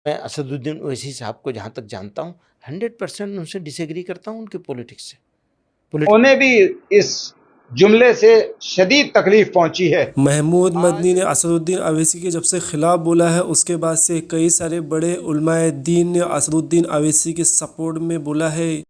میں اسد الدین اویسی صاحب کو جہاں تک جانتا ہوں 100% ان سے ڈس ایگری کرتا ہوں ان کے پولیٹکس سے. انہیں بھی اس جملے سے شدید تکلیف پہنچی ہے. محمود مدنی نے اسد الدین اویسی کے جب سے خلاف بولا ہے اس کے بعد سے کئی سارے بڑے علماء دین نے اسد الدین اویسی کے سپورٹ میں بولا ہے.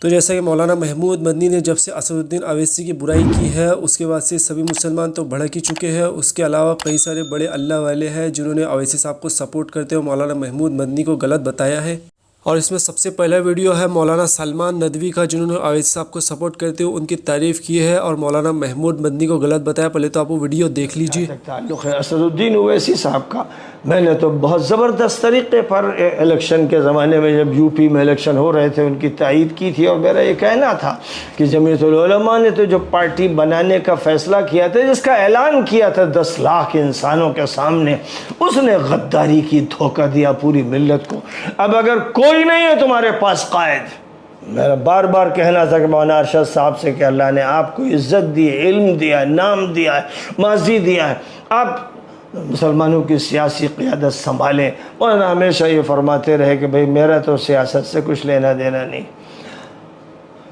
تو جیسا کہ مولانا محمود مدنی نے جب سے اسد الدین اویسی کی برائی کی ہے اس کے بعد سے سبھی مسلمان تو بھڑک ہی چکے ہیں. اس کے علاوہ کئی سارے بڑے اللہ والے ہیں جنہوں نے اویسی صاحب کو سپورٹ کرتے ہوئے مولانا محمود مدنی کو غلط بتایا ہے. اور اس میں سب سے پہلا ویڈیو ہے مولانا سلمان ندوی کا جنہوں نے اویسی صاحب کو سپورٹ کرتے ہوئے ان کی تعریف کی ہے اور مولانا محمود مدنی کو غلط بتایا. پہلے تو آپ وہ ویڈیو دیکھ لیجیے. تعلق ہے اسد الدین اویسی صاحب کا. میں نے تو بہت زبردست طریقے پر الیکشن کے زمانے میں جب یو پی میں الیکشن ہو رہے تھے ان کی تائید کی تھی اور میرا یہ کہنا تھا کہ جمعیت العلماء نے تو جو پارٹی بنانے کا فیصلہ کیا تھا جس کا اعلان کیا تھا 10 لاکھ انسانوں کے سامنے اس نے غداری کی دھوکہ دیا پوری ملت کو. اب اگر کوئی نہیں ہے تمہارے پاس قائد میرا بار بار کہنا تھا کہ مولانا ارشد صاحب سے کہ اللہ نے آپ کو عزت دی ہے علم دیا ہے نام دیا ہے ماضی دیا ہے آپ مسلمانوں کی سیاسی قیادت سنبھالیں. مولانا ہمیشہ یہ فرماتے رہے کہ بھئی میرا تو سیاست سے کچھ لینا دینا نہیں.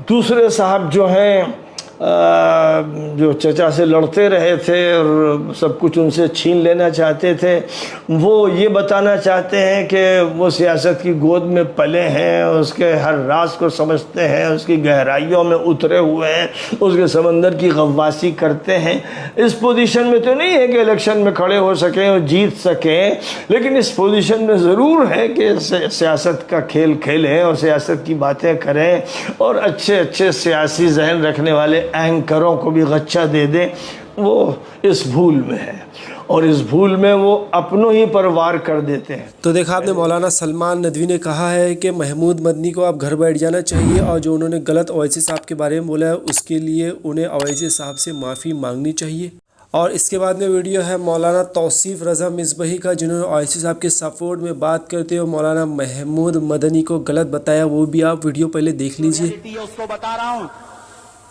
دوسرے صاحب جو ہیں جو چچا سے لڑتے رہے تھے اور سب کچھ ان سے چھین لینا چاہتے تھے وہ یہ بتانا چاہتے ہیں کہ وہ سیاست کی گود میں پلے ہیں اس کے ہر راز کو سمجھتے ہیں اس کی گہرائیوں میں اترے ہوئے ہیں اس کے سمندر کی غواصی کرتے ہیں. اس پوزیشن میں تو نہیں ہے کہ الیکشن میں کھڑے ہو سکیں اور جیت سکیں لیکن اس پوزیشن میں ضرور ہے کہ سیاست کا کھیل کھیلیں اور سیاست کی باتیں کریں اور اچھے اچھے سیاسی ذہن رکھنے والے اینکروں کو بھی غچہ دے دیں. وہ اس بھول میں ہے اور اس بھول میں وہ اپنوں ہی پر وار کر دیتے ہیں. تو دیکھا آپ نے مولانا سلمان ندوی نے کہا ہے کہ محمود مدنی کو اب گھر بیٹھ جانا چاہیے اور جو انہوں نے غلط اویسی صاحب کے بارے میں بولا ہے اس کے لیے انہیں اویسی صاحب سے معافی مانگنی چاہیے. اور اس کے بعد میں ویڈیو ہے مولانا توصیف رضا مصباحی کا جنہوں نے اویسی صاحب کے سپورٹ میں بات کرتے ہوئے مولانا محمود مدنی کو غلط بتایا. وہ بھی آپ ویڈیو پہلے دیکھ لیجیے. اس کو بتا رہا ہوں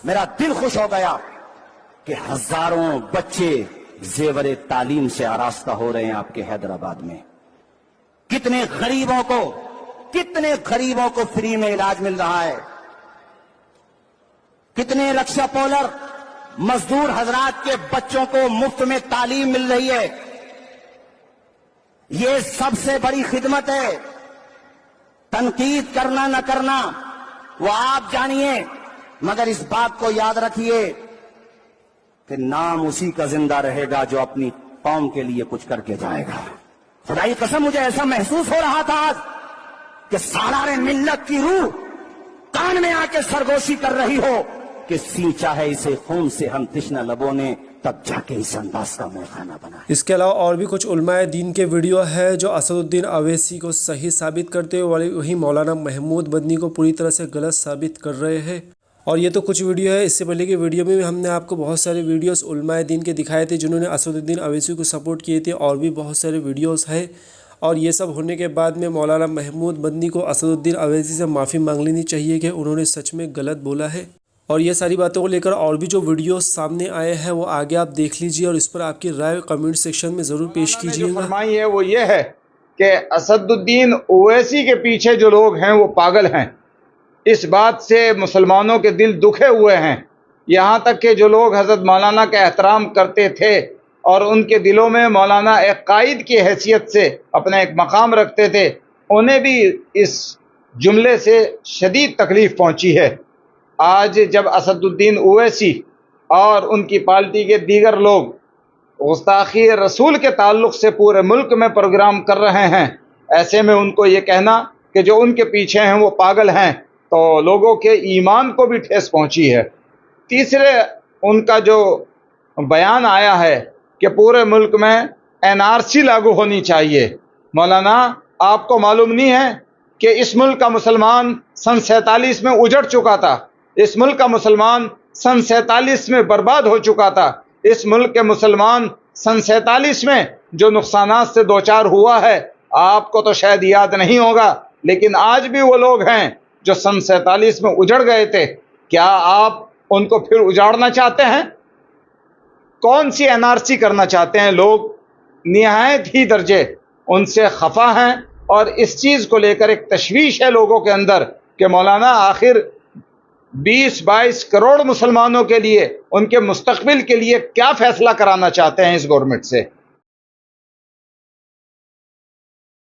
میرا دل خوش ہو گیا کہ ہزاروں بچے زیور تعلیم سے آراستہ ہو رہے ہیں آپ کے حیدرآباد میں. کتنے غریبوں کو فری میں علاج مل رہا ہے. کتنے رکشا پولر مزدور حضرات کے بچوں کو مفت میں تعلیم مل رہی ہے. یہ سب سے بڑی خدمت ہے. تنقید کرنا نہ کرنا وہ آپ جانیے مگر اس بات کو یاد رکھیے کہ نام اسی کا زندہ رہے گا جو اپنی قوم کے لیے کچھ کر کے جائے گا. خدا کی قسم مجھے ایسا محسوس ہو رہا تھا آج کہ سالار ملت کی روح کان میں آ کے سرگوشی کر رہی ہو کہ سینچا ہے اسے خون سے ہم تشنہ لبوں نے تب جا کے اس انداز کا میخانہ بنا. اس کے علاوہ اور بھی کچھ علماء دین کے ویڈیو ہے جو اسد الدین اویسی کو صحیح ثابت کرتے ہوئے وہی مولانا محمود مدنی کو پوری طرح سے غلط ثابت کر رہے ہیں. اور یہ تو کچھ ویڈیو ہے. اس سے پہلے کے ویڈیو میں بھی ہم نے آپ کو بہت سارے ویڈیوز علماء دین کے دکھائے تھے جنہوں نے اسد الدین اویسی کو سپورٹ کیے تھے اور بھی بہت سارے ویڈیوز ہیں. اور یہ سب ہونے کے بعد میں مولانا محمود مدنی کو اسد الدین اویسی سے معافی مانگ لینی چاہیے کہ انہوں نے سچ میں غلط بولا ہے. اور یہ ساری باتوں کو لے کر اور بھی جو ویڈیوز سامنے آئے ہیں وہ آگے آپ دیکھ لیجئے اور اس پر آپ کی رائے کمنٹ سیکشن میں ضرور پیش کیجیے گا. فرمائی ہے وہ یہ ہے کہ اسد الدین اویسی کے پیچھے جو لوگ ہیں وہ پاگل ہیں. اس بات سے مسلمانوں کے دل دکھے ہوئے ہیں. یہاں تک کہ جو لوگ حضرت مولانا کا احترام کرتے تھے اور ان کے دلوں میں مولانا ایک قائد کی حیثیت سے اپنا ایک مقام رکھتے تھے انہیں بھی اس جملے سے شدید تکلیف پہنچی ہے. آج جب اسد الدین اویسی اور ان کی پارٹی کے دیگر لوگ گستاخی رسول کے تعلق سے پورے ملک میں پروگرام کر رہے ہیں ایسے میں ان کو یہ کہنا کہ جو ان کے پیچھے ہیں وہ پاگل ہیں تو لوگوں کے ایمان کو بھی ٹھیس پہنچی ہے. تیسرے ان کا جو بیان آیا ہے کہ پورے ملک میں NRC لاگو ہونی چاہیے. مولانا آپ کو معلوم نہیں ہے کہ اس ملک کا مسلمان سن 47 میں اجڑ چکا تھا. اس ملک کا مسلمان سن 47 میں برباد ہو چکا تھا. اس ملک کے مسلمان سن 47 میں جو نقصانات سے دوچار ہوا ہے آپ کو تو شاید یاد نہیں ہوگا لیکن آج بھی وہ لوگ ہیں جو سن 47 میں اجڑ گئے تھے. کیا آپ ان کو پھر اجاڑنا چاہتے ہیں؟ کون سی NRC کرنا چاہتے ہیں؟ لوگ نہایت ہی درجے ان سے خفا ہیں اور اس چیز کو لے کر ایک تشویش ہے لوگوں کے اندر کہ مولانا آخر 20-22 کروڑ مسلمانوں کے لیے، ان کے مستقبل کے لیے کیا فیصلہ کرانا چاہتے ہیں اس گورنمنٹ سے.